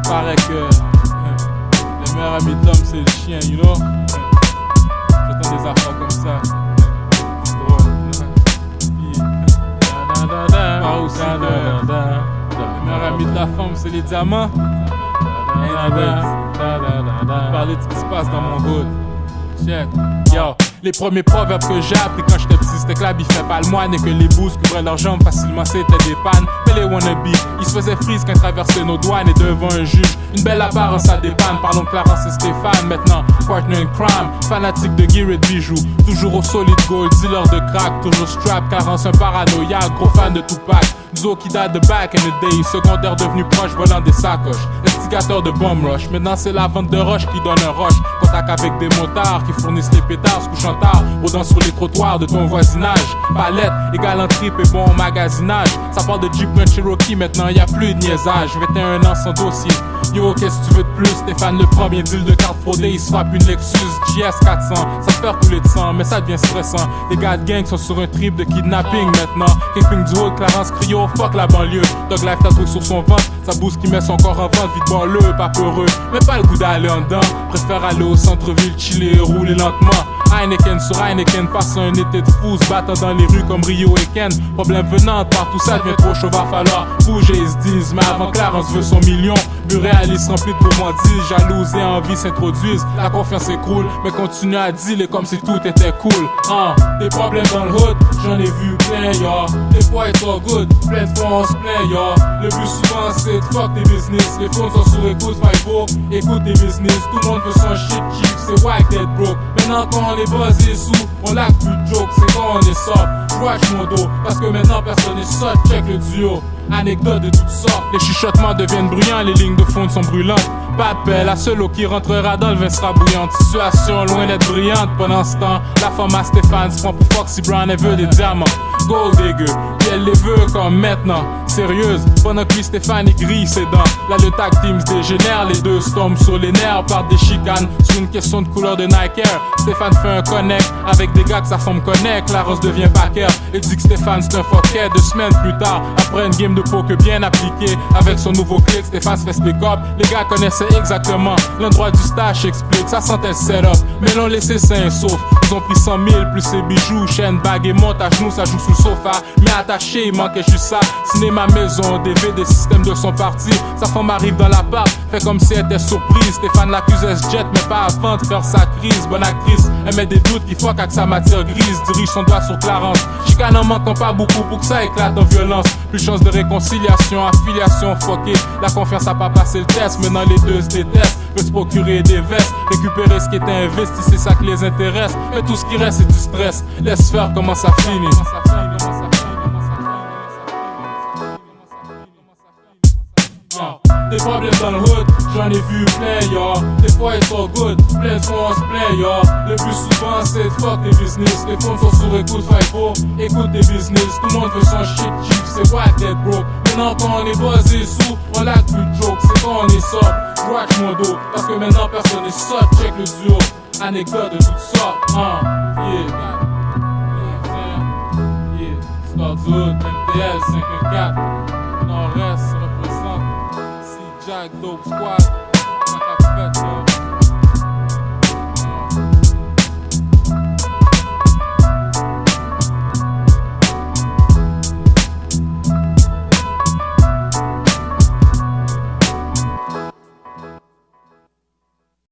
paraît que le meilleur ami de l'homme c'est le chien, you know. J'entends des affaires comme ça. C'est drôle. Par aussi, le meilleur ami de la femme c'est les diamants. Parler de ce qui se passe dans mon hood. Check. Yo. Les premiers proverbes que j'ai appris quand j'étais petit, c'était que la bif fait pas le moine et que les bouses couvraient leurs jambes facilement, c'était des pannes. Mais les wannabes, ils se faisaient frise quand ils traversaient nos douanes et devant un juge. Une belle apparence ça dépanne, parlons de Clarence et Stéphane. Maintenant, partner in crime, fanatique de gear et de bijoux. Toujours au solid gold, dealer de crack, toujours strap. Clarence un paranoïaque, gros fan de Tupac. Duo qui date de back in the day, secondaire devenu proche, volant des sacoches. Instigateur de bomb rush, maintenant c'est la vente de roche qui donne un rush. Contact avec des motards qui fournissent les pétards, se couchant tard, rôdant sur les trottoirs de ton voisinage. Palette, égale en trip et bon magasinage. Ça parle de Jeep Grand Cherokee, maintenant y a plus de niaisage. 21 ans sans dossier. Yo, qu'est-ce que tu veux de plus? Stéphane le prend bien deal de carte fraudée, il se frappe une Lexus GS 400. Ça se fait couler de sang, mais ça devient stressant. Les gars de gang sont sur un trip de kidnapping maintenant. Kingpin du haut, Clarence Cryo, fuck la banlieue. Dog Life tatoué sur son ventre, sa bouse qui met son corps en vente. Vite boileux, pas peureux, mais pas le goût d'aller en dedans. Préfère aller au centre-ville, chiller et rouler lentement. Heineken sur Heineken, passe un été de fou, se battant dans les rues comme Rio et Ken. Problème venant partout, ça devient trop chaud, va falloir bouger, ils se disent. Mais avant Clarence veut son million, but réaliste rempli de gourmandise. Jalouse et envie s'introduisent, la confiance écroule. Mais continue à dealer comme si tout était cool. Des problèmes dans le hood, j'en ai vu plein, ya. Des fois it's all good, plein de fois on se plaint, ya. Le plus souvent c'est de fuck tes business. Les phones sont sur écoute, fight for, écoute tes business. Tout le monde veut son shit cheap, c'est whack dead broke. Maintenant quand on est buzzé sous, on l'a plus de joke, c'est quand on est sobre. J'watch mon dos, parce que maintenant personne est sot, check le duo. Anecdotes de toutes sortes, les chuchotements deviennent bruyants, les lignes de fond sont brûlantes. Pas de paix, la seule eau qui rentrera dans le vin sera bouillante. Situation loin d'être brillante, pendant ce temps, la femme à Stéphane se prend pour Foxy Brown, elle veut des diamants. Gold digger, puis elle les veut comme maintenant. Sérieuse, pendant que lui Stéphane il grille ses dents. Là le tag team se dégénère, les deux se tombent sur les nerfs par des chicanes. Sur une question de couleur de Nike Air, Stéphane fait un connect avec des gars que sa femme connaît. Clarence devient backer et dit que Stéphane c'est un fuckhead. 2 semaines plus tard, après une game de poker bien appliquée, avec son nouveau clic, Stéphane se fait stick up. Les gars connaissaient exactement l'endroit du stash, explique, ça sentait le setup. Mais l'ont laissé sain et sauf. Ils ont pris 100 000 plus ses bijoux, chaîne, bague et monte à genoux, ça joue sous le sofa. Mais attaché, il manquait juste ça. Cinéma maison, DVD, système de son parti. Sa femme arrive dans l'appart, fait comme si elle était surprise. Stéphane l'accusait ce jet, mais pas avant de faire sa crise. Bonne actrice, elle met des doutes qui fuck avec sa matière grise. Dirige son doigt sur Clarence. Chicane en manquant pas beaucoup pour que ça éclate en violence. Plus chance de réconciliation, affiliation fuckée. La confiance a pas passé le test, maintenant les deux se détestent. Veut se procurer des vestes, récupérer ce qui était investi, c'est ça qui les intéresse. Mais tout ce qui reste c'est du stress, laisse faire comment ça finit. Des problèmes dans le hood, j'en ai vu plein, ya. Des fois ils sont good, plein de fois on se plaint, ya. Le plus souvent c'est de fuck tes business. Les phones sont sur écoute, fight for, écoute tes business. Tout le monde veut son shit cheap, c'est whack dead broke. Maintenant quand on est buzzé sous, on l'a plus de joke, c'est quand on est sobre. J'watch mon dos, parce que maintenant personne est sot, check le duo. Anecdote de toutes sortes, Star-Hood, MTL 514, Nord-Est représente, C Jack Dope Squad, 4 fêtes,